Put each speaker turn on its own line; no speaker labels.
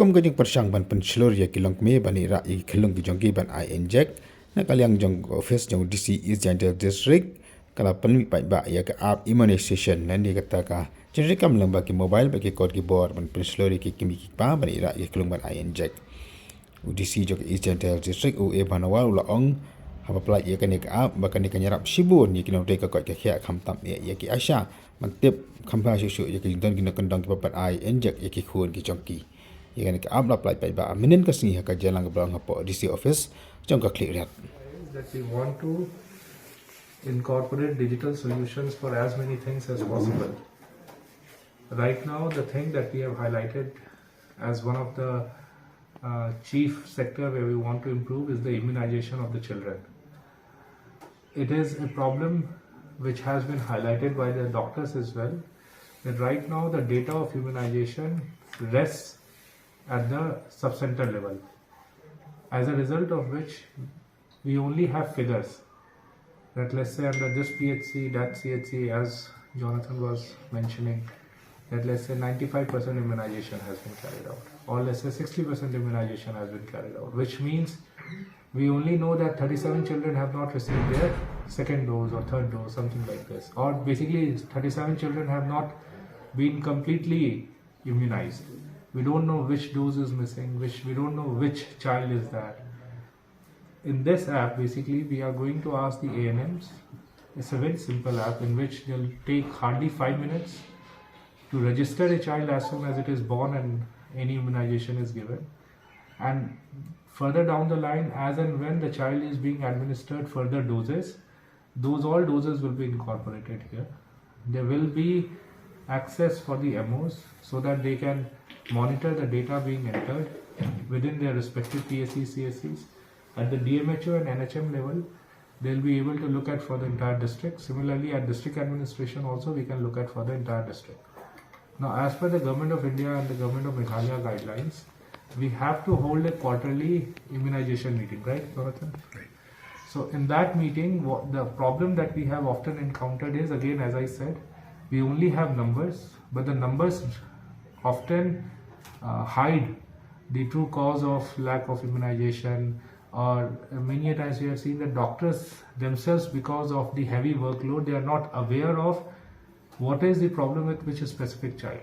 kom ka jing persang ban pynshlur ya ki Longkmie ban ira I Khunlung ki jongki ban I injek na kalyang jong office jong DC East Jaintia Hills District kala panmi pai ba ya ka app immunization nan ni kata ka jenri kam lamba ki mobile ba ki code ki board ban pynshlur ki kimi ki pa ban ira ki Khunlung ban I injek UDC jong East Jaintia Hills District u e banawa ula ong haba plai ya kanik app ba kanik nyarap sibun ni kinong te ka ko ka khia kham tam ya ki asha man tip khamba shu ya ki don ki na kandang ki ban I injek ya ki khun ki jongki ya kanik app la plai pai ba minen ka singi ka jalang ba ngapo DC office jong ka click rat
that we want to incorporate digital solutions for as many things as possible. Right now, the thing that we have highlighted as one of the chief sector where we want to improve is the immunization of the children. It is a problem which has been highlighted by the doctors as well, that right now the data of immunization rests at the subcenter level, as a result of which we only have figures that, let's say, under this PHC, that CHC, as Jonathan was mentioning, that let's say 95% immunization has been carried out, or let's say 60% immunization has been carried out, which means we only know that 37 children have not received their second dose or third dose, something like this, or basically 37 children have not been completely immunized. We don't know which dose is missing, we don't know which child is that. In this app, basically, we are going to ask the ANMs. It's a very simple app in which they'll take hardly 5 minutes to register a child as soon as it is born and any immunization is given. And further down the line, as and when the child is being administered further doses, all doses will be incorporated here. There will be access for the MOs so that they can monitor the data being entered within their respective PSCs, CSCs. At the DMHO and NHM level, they'll be able to look at for the entire district. Similarly, at district administration also, we can look at for the entire district. Now, as per the Government of India and the Government of Meghalaya guidelines, we have to hold a quarterly immunization meeting, right, Jonathan? Right. So, in that meeting, the problem that we have often encountered is, again, as I said, we only have numbers, but the numbers often hide the true cause of lack of immunization, or many a times we have seen that doctors themselves, because of the heavy workload, they are not aware of what is the problem with which a specific child.